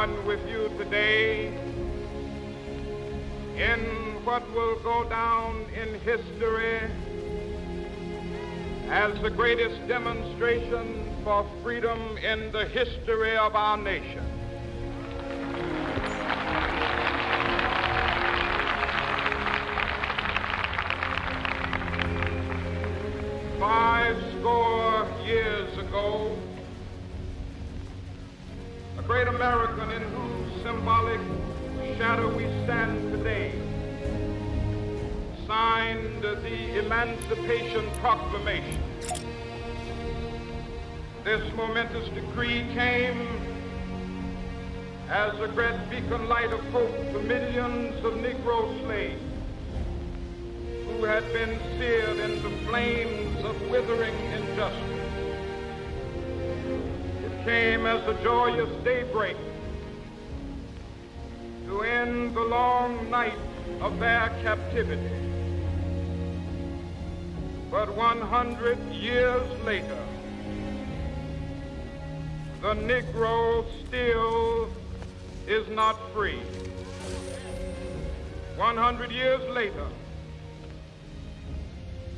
join with you today in what will go down in history as the greatest demonstration for freedom in the history of our nation. Score years ago, a great American in whose symbolic shadow we stand today signed the Emancipation Proclamation. This momentous decree came as a great beacon light of hope to millions of Negro slaves who had been seared in the flames of withering injustice. It came as a joyous daybreak to end the long night of their captivity. But 100 years later, the Negro still is not free. 100 years later,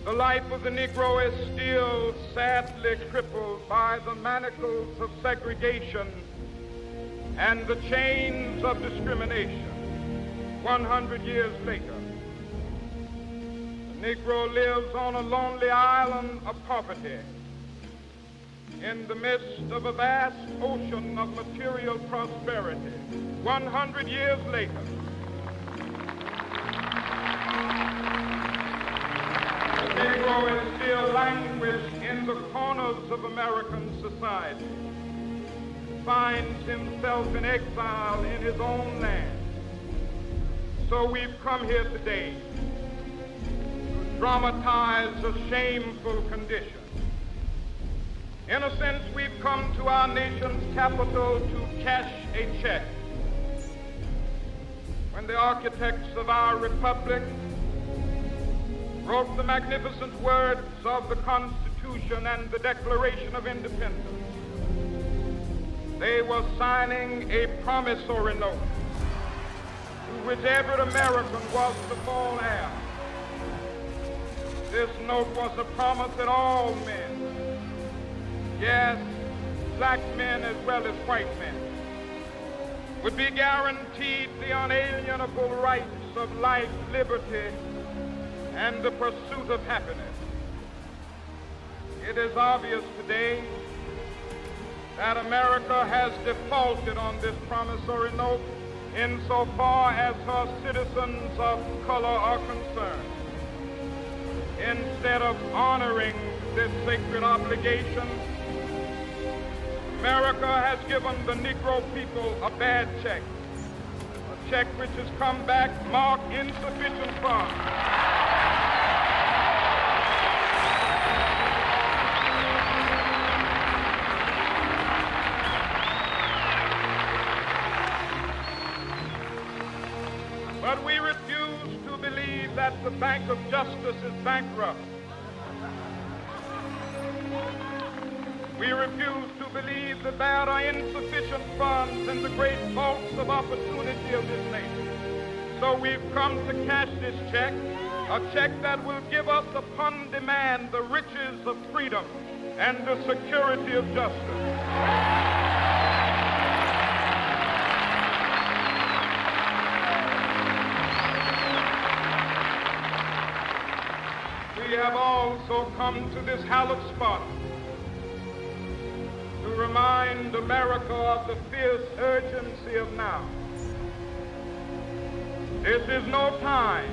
the life of the Negro is still sadly crippled by the manacles of segregation and the chains of discrimination. 100 years later, the Negro lives on a lonely island of poverty in the midst of a vast ocean of material prosperity. 100 years later, the Negro is still languished in the corners of American society, finds himself in exile in his own land. So we've come here today to dramatize a shameful condition. In a sense, we've come to our nation's capital to cash a check. When the architects of our republic wrote the magnificent words of the Constitution and the Declaration of Independence, they were signing a promissory note to which every American was to fall heir. This note was a promise that all men, yes, black men as well as white men, would be guaranteed the unalienable rights of life, liberty, and the pursuit of happiness. It is obvious today that America has defaulted on this promissory note insofar as her citizens of color are concerned. Instead of honoring this sacred obligation, America has given the Negro people a bad check, a check which has come back marked insufficient funds. But we refuse to believe that the Bank of Justice is bankrupt. We refuse to believe that there are insufficient funds in the great vaults of opportunity of this nation. So we've come to cash this check, a check that will give us upon demand the riches of freedom and the security of justice. We have also come to this hallowed spot to remind America of the fierce urgency of now. This is no time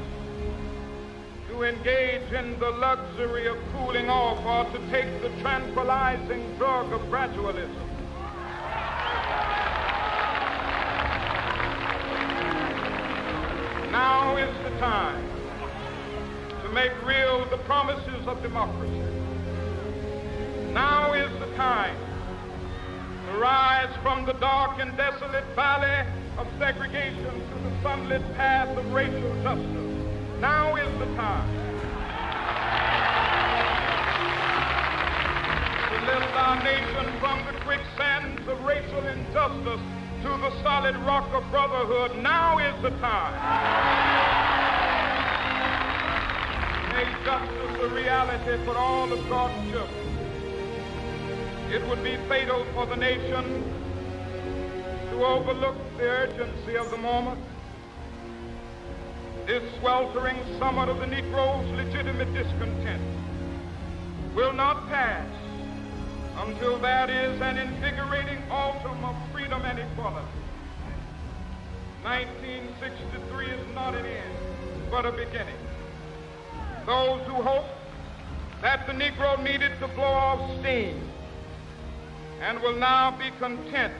to engage in the luxury of cooling off or to take the tranquilizing drug of gradualism. Now is the time to make real the promises of democracy. Now is the time to rise from the dark and desolate valley of segregation to the sunlit path of racial justice. Now is the time to lift our nation from the quicksands of racial injustice to the solid rock of brotherhood. Now is the time. Make justice a reality for all of God's children. It would be fatal for the nation to overlook the urgency of the moment. This sweltering summit of the Negro's legitimate discontent will not pass until there is an invigorating autumn of freedom and equality. 1963 is not an end, but a beginning. Those who hope that the Negro needed to blow off steam and will now be content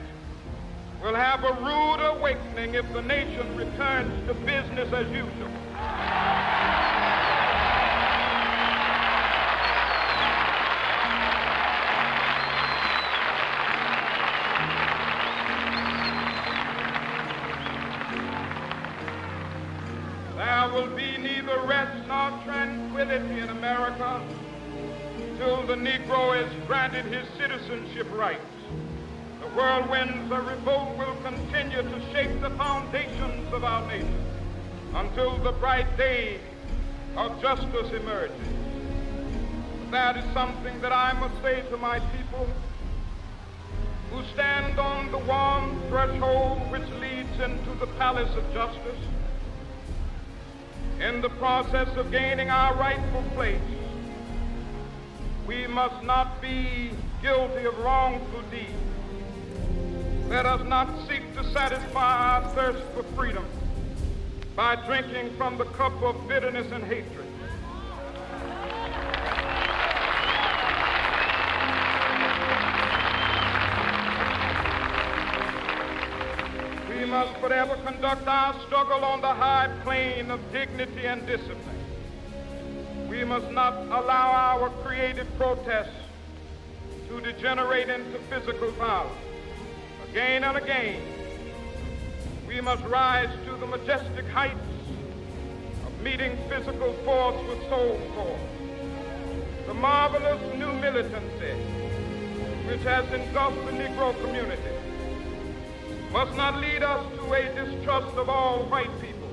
will have a rude awakening if the nation returns to business as usual. There will be neither rest nor tranquility in America till the Negro is granted his citizenship rights. The whirlwinds of revolt will continue to shake the foundations of our nation until the bright day of justice emerges. That is something that I must say to my people who stand on the warm threshold which leads into the palace of justice. In the process of gaining our rightful place, we must not be guilty of wrongful deeds. Let us not seek to satisfy our thirst for freedom by drinking from the cup of bitterness and hatred. We must forever conduct our struggle on the high plane of dignity and discipline. We must not allow our creative protests to degenerate into physical violence. Again and again, we must rise to the majestic heights of meeting physical force with soul force. The marvelous new militancy which has engulfed the Negro community must not lead us to a distrust of all white people.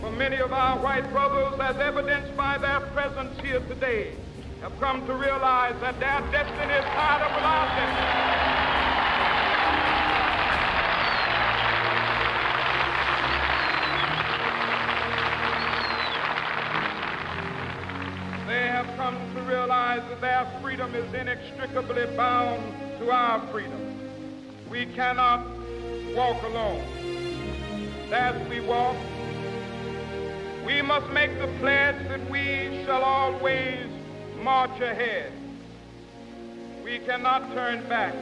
For many of our white brothers, as evidenced by their presence here today, have come to realize that their destiny is tied up with our destiny. They have come to realize that their freedom is inextricably bound to our freedom. We cannot walk alone. As we walk, we must make the pledge that we shall always march ahead. We cannot turn back.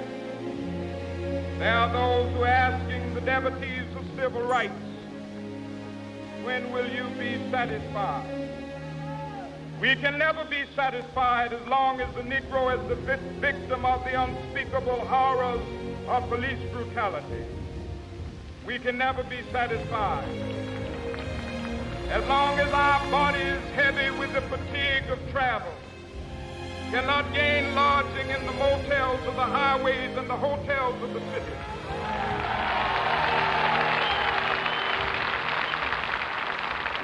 There are those who are asking the devotees of civil rights, when will you be satisfied? We can never be satisfied as long as the Negro is the victim of the unspeakable horrors of police brutality. We can never be satisfied as long as our body is heavy with the fatigue of travel, cannot gain lodging in the motels of the highways and the hotels of the city.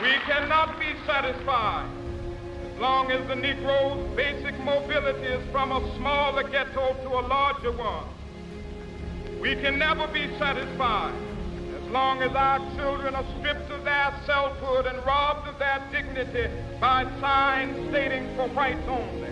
We cannot be satisfied as long as the Negro's basic mobility is from a smaller ghetto to a larger one. We can never be satisfied as long as our children are stripped of their selfhood and robbed of their dignity by signs stating for whites only.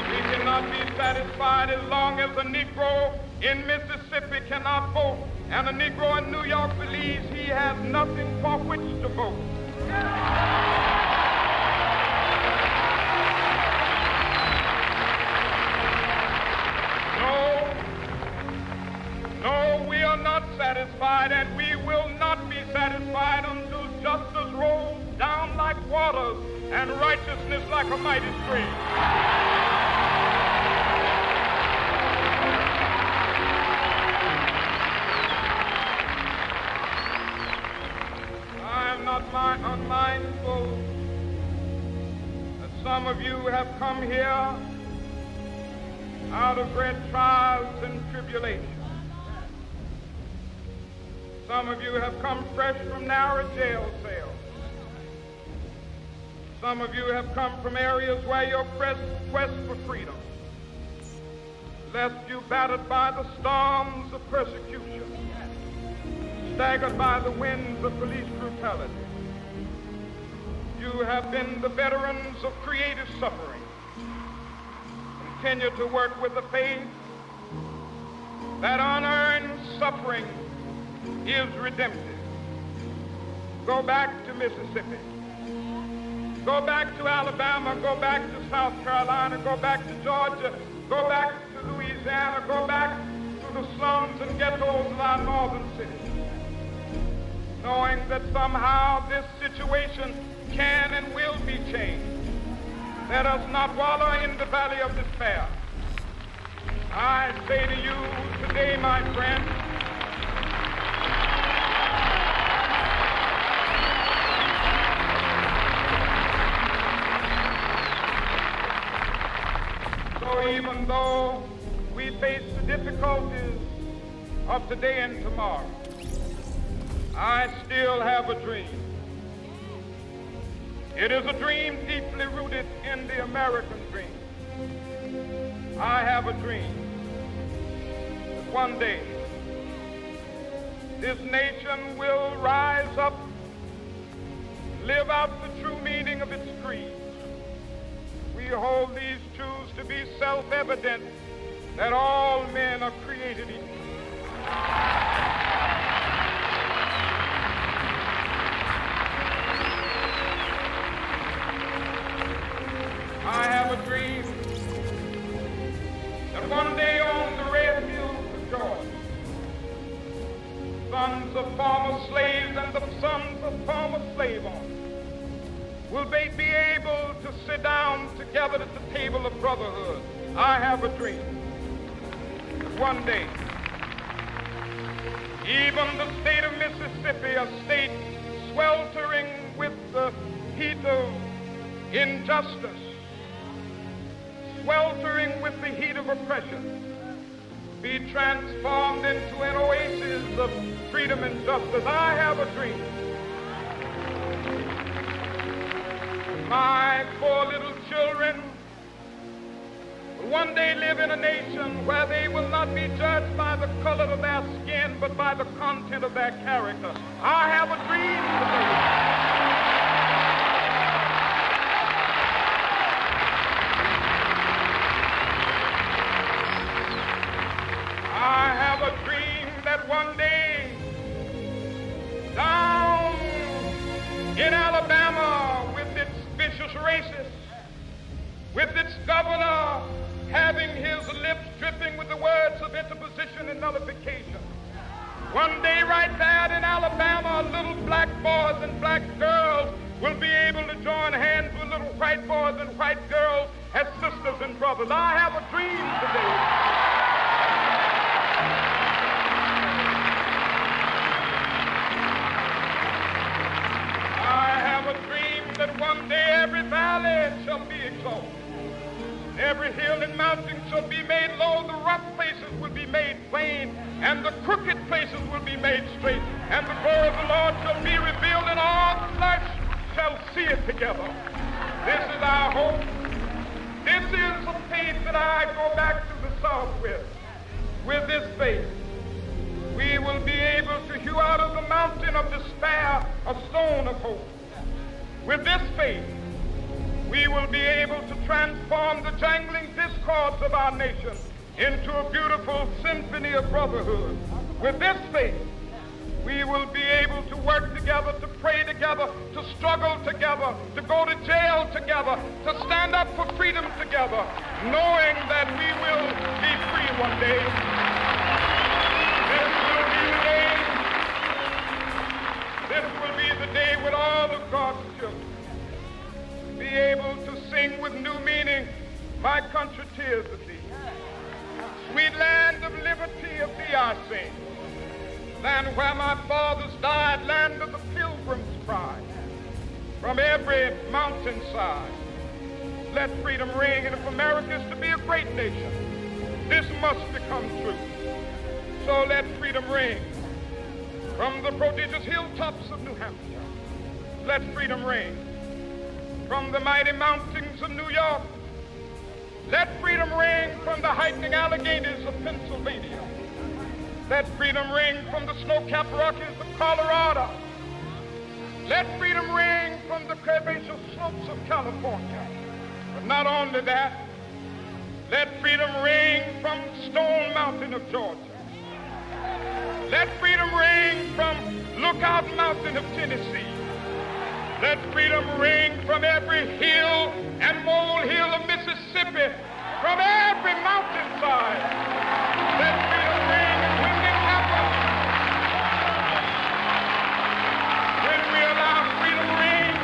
We cannot be satisfied as long as a Negro in Mississippi cannot vote and a Negro in New York believes he has nothing for which to vote. No, we are not satisfied, and we will not be satisfied until justice rolls down like waters and righteousness like a mighty stream. I am not unmindful that some Some of you have come here out of great trials and tribulations. Some of you have come fresh from narrow jail cells. Some of you have come from areas where your quest for freedom left you battered by the storms of persecution, staggered by the winds of police brutality. You have been the veterans of creative suffering. Continue to work with the faith that unearned suffering is redemptive. Go back to Mississippi. Go back to Alabama. Go back to South Carolina. Go back to Georgia. Go back to Louisiana. Go back to the slums and ghettos of our northern cities, knowing that somehow this situation can and will be changed. Let us not wallow in the valley of despair. I say to you today, my friend, so even though we face the difficulties of today and tomorrow, I still have a dream. It is a dream deeply rooted in the American dream. I have a dream that one day this nation will rise up, live out the true meaning of its creed. We hold these truths to be self-evident, that all men are created equal. I have a dream that one day on the red hills of Georgia, sons of former slaves and the sons of former slave owners will be able to sit down together at the table of brotherhood. I have a dream that one day, even the state of Mississippi, a state sweltering with the heat of injustice, sweltering with the heat of oppression, be transformed into an oasis of freedom and justice. I have a dream. My four little children will one day live in a nation where they will not be judged by the color of their skin, but by the content of their character. I have a dream today. I have a dream that one day down in Alabama, with its vicious racists, with its governor having his lips dripping with the words of interposition and nullification, one day right there in Alabama, little black boys and black girls will be able to join hands with little white boys and white girls as sisters and brothers. I have a dream today. That one day every valley shall be exalted, every hill and mountain shall be made low, the rough places will be made plain, and the crooked places will be made straight, and the glory of the Lord shall be revealed, and all flesh shall see it together. This is our hope. This is the faith that I go back to the South with. With this faith, we will be able to hew out of the mountain of despair a stone of hope. With this faith, we will be able to transform the jangling discords of our nation into a beautiful symphony of brotherhood. With this faith, we will be able to work together, to pray together, to struggle together, to go to jail together, to stand up for freedom together, knowing that we will be free one day. This will be the day when all of God's children be able to sing with new meaning, my country, tears of thee. Sweet land of liberty, of thee I sing. Land where my fathers died, land of the pilgrim's pride. From every mountainside, let freedom ring. And if America is to be a great nation, this must become true. So let freedom ring from the prodigious hilltops of New Hampshire. Let freedom ring from the mighty mountains of New York. Let freedom ring from the heightening Alleghenies of Pennsylvania. Let freedom ring from the snow-capped Rockies of Colorado. Let freedom ring from the curvaceous slopes of California. But not only that, let freedom ring from Stone Mountain of Georgia. Let freedom ring from Lookout Mountain of Tennessee. Let freedom ring from every hill and molehill of Mississippi, from every mountainside. Let freedom ring, and when it happens, when we allow freedom ring,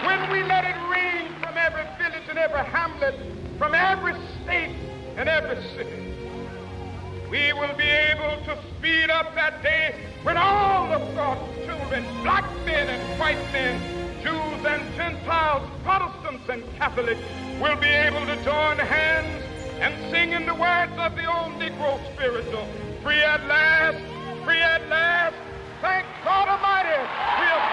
when we let it ring from every village and every hamlet, from every state and every city, we will be able to speed up that day when all of God's children, black men and white men, Jews and Gentiles, Protestants and Catholics, will be able to join hands and sing in the words of the old Negro spiritual, free at last, thank God Almighty, we have